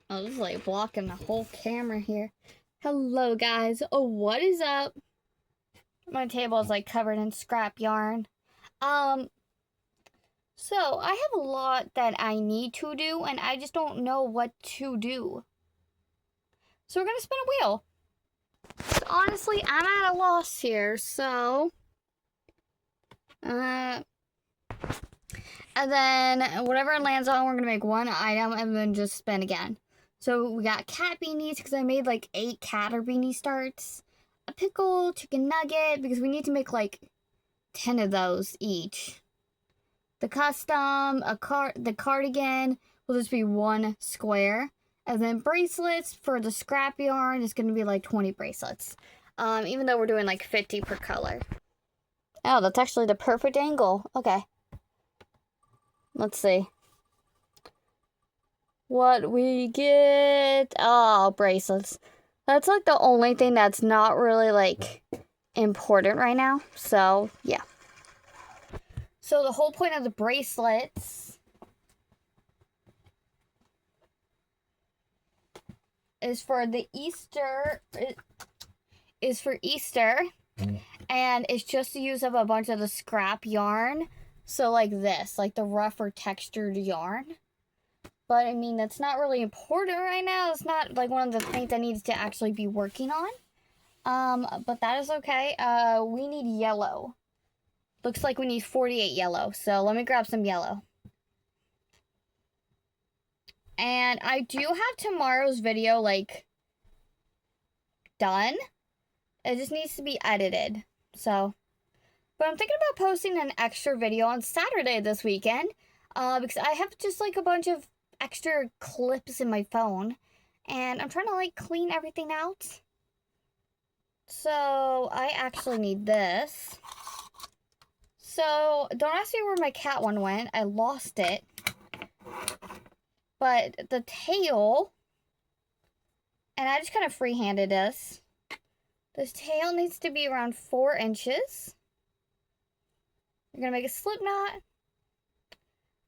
I was like blocking the whole camera here. Hello guys, oh what is up? My table is like covered in scrap yarn. Um, so I have a lot that I need to do and I just don't know what to do. So we're gonna spin a wheel. Honestly, I'm at a loss here, so and then whatever it lands on, we're gonna make one item and then just spin again. So we got cat beanies because I made like 8 cat or beanie starts. A pickle, chicken nugget, because we need to make like 10 of those each. The custom, the cardigan will just be 1 square. And then bracelets for the scrap yarn is going to be like 20 bracelets. Even though we're doing like 50 per color. Oh, that's actually the perfect angle. Okay. Let's see. What we get. Oh, bracelets. That's like the only thing that's not really like important right now. So, yeah. So the whole point of the bracelets is for the Easter, and it's just the use of a bunch of the scrap yarn. So like this, like the rougher textured yarn. But I mean, that's not really important right now. It's not like one of the things I need to actually be working on. But that is okay. We need yellow. Looks like we need 48 yellow. So let me grab some yellow. And I do have tomorrow's video, like, done. It just needs to be edited. So, but I'm thinking about posting an extra video on Saturday this weekend. Because I have just, like, a bunch of extra clips in my phone. And I'm trying to, like, clean everything out. So, I actually need this. So, don't ask me where my cat one went. I lost it. But the tail, and I just kind of freehanded this. This tail needs to be around 4 inches. You're gonna make a slip knot.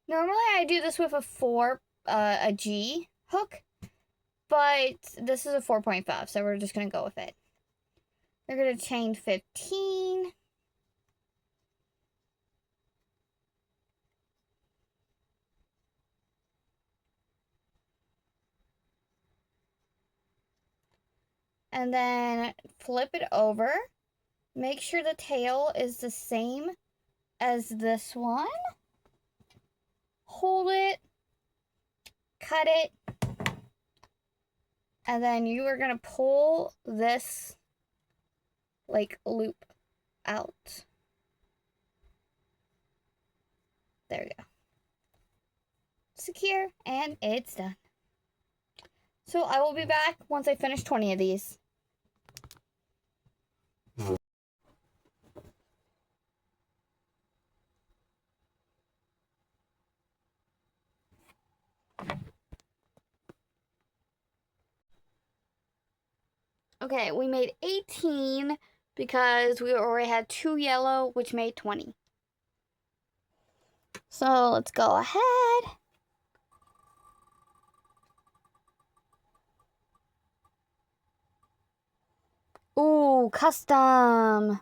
Normally I do this with a G hook, but this is a 4.5, so we're just gonna go with it. We're gonna chain 15. And then flip it over. Make sure the tail is the same as this one. Hold it, cut it, and then you are gonna pull this like loop out. There we go. Secure, and it's done. So I will be back once I finish 20 of these. Okay, we made 18 because we already had 2 yellow, which made 20. So let's go ahead. Ooh, custom.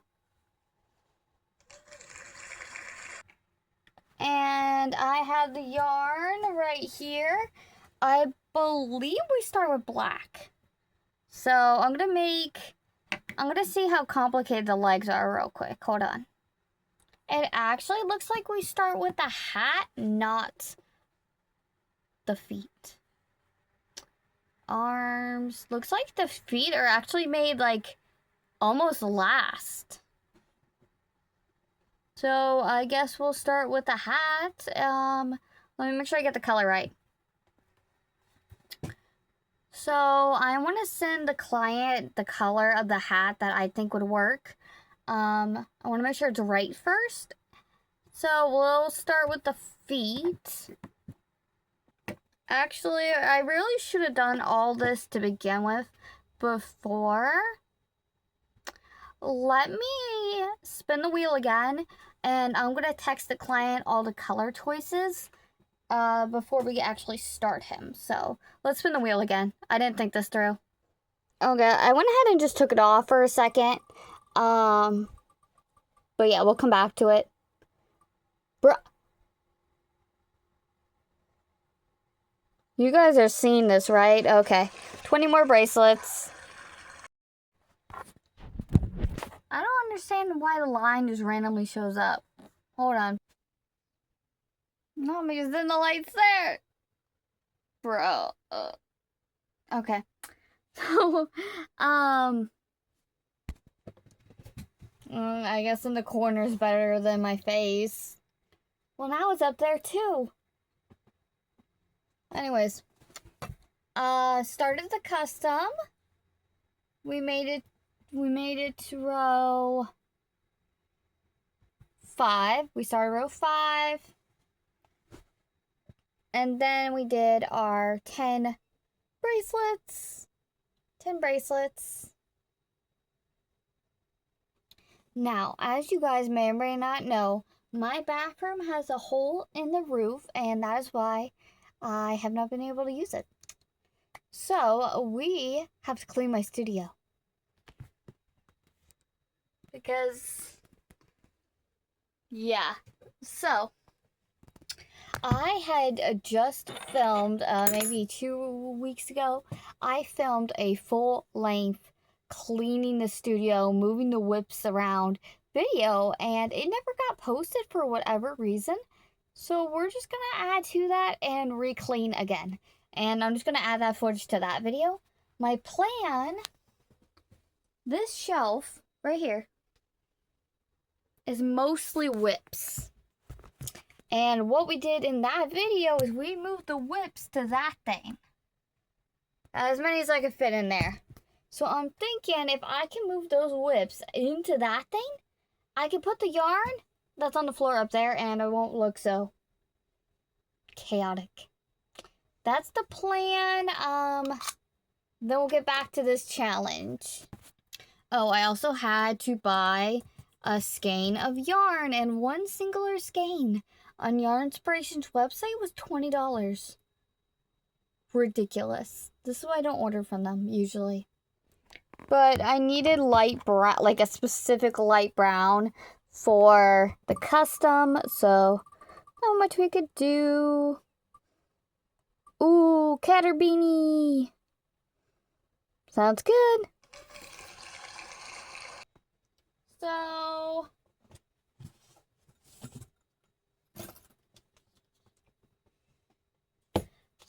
And I have the yarn right here. I believe we start with black. So I'm gonna see how complicated the legs are real quick. Hold on. It actually looks like we start with the hat, not the feet. Arms. Looks like the feet are actually made like almost last. So I guess we'll start with the hat. Let me make sure I get the color right. So I want to send the client the color of the hat that I think would work. I want to make sure it's right first. So we'll start with the feet. Actually, I really should have done all this to begin with before. Let me spin the wheel again, and I'm going to text the client all the color choices, before we actually start him. So let's spin the wheel again. I didn't think this through. Okay, I went ahead and just took it off for a second. But yeah, we'll come back to it. Bruh. You guys are seeing this, right? Okay. 20 more bracelets. I don't understand why the line just randomly shows up. Hold on. No, because then the light's there. Bro. Okay. So, I guess in the corner is better than my face. Well, now it's up there too. Anyways, started the custom. We made it to row 5. We started row 5. And then we did our 10 bracelets. 10 bracelets. Now, as you guys may or may not know, my bathroom has a hole in the roof, and that is why I have not been able to use it. So, we have to clean my studio. Because, yeah. So, I had just filmed, maybe 2 weeks ago, I filmed a full-length cleaning the studio, moving the whips around video, and it never got posted for whatever reason. So we're just gonna add to that and re-clean again. And I'm just gonna add that footage to that video. My plan, this shelf right here, is mostly whips. And what we did in that video is we moved the whips to that thing. As many as I could fit in there. So I'm thinking if I can move those whips into that thing, I can put the yarn that's on the floor up there and it won't look so chaotic. That's the plan. Then we'll get back to this challenge. Oh, I also had to buy a skein of yarn, and one singular skein on Yarn Inspiration's website was $20. Ridiculous. This is why I don't order from them usually. But I needed light brown, like a specific light brown for the custom. So, how much we could do? Ooh, Catter Beanie. Sounds good. So,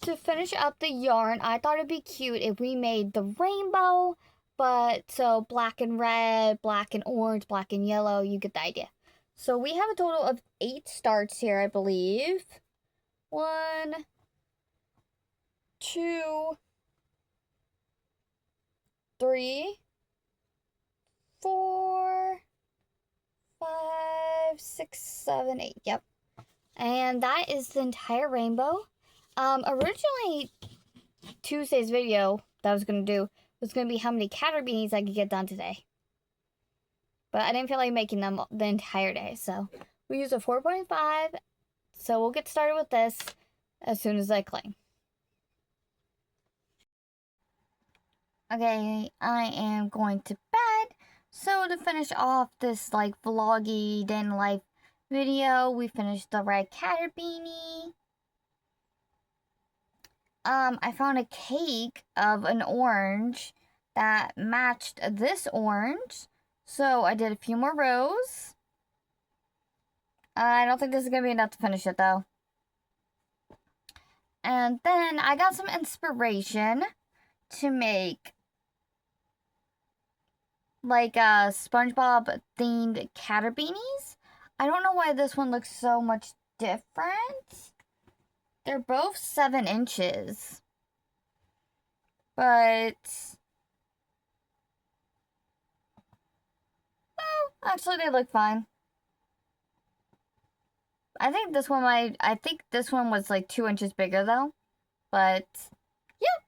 to finish up the yarn, I thought it'd be cute if we made the rainbow, but so black and red, black and orange, black and yellow, you get the idea. So we have a total of 8 starts here, I believe. 1, 2, 3, 4, 5, 6, 7, 8. Yep. And that is the entire rainbow. Originally, Tuesday's video that I was going to do was going to be how many Catter Beanies I could get done today. But I didn't feel like making them the entire day. So we use a 4.5. So we'll get started with this as soon as I clean. Okay, I am going to bed. So to finish off this like vloggy day in life video, we finished the red Catter Beanie. I found a cake of an orange that matched this orange. So I did a few more rows. I don't think this is going to be enough to finish it though. And then I got some inspiration to make like SpongeBob themed Catter Beanies. I don't know why this one looks so much different. They're both 7 inches. But, well, actually they look fine. I think this one was like 2 inches bigger though. But, yeah.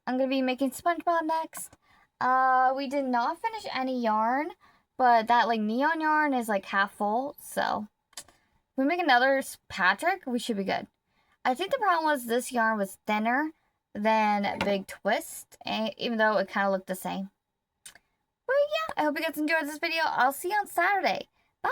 I'm going to be making SpongeBob next. We did not finish any yarn, but that like neon yarn is like half full, so If we make another Patrick, we should be good. I think the problem was this yarn was thinner than Big Twist, even though it kind of looked the same. But yeah, I hope you guys enjoyed this video. I'll see you on Saturday. Bye!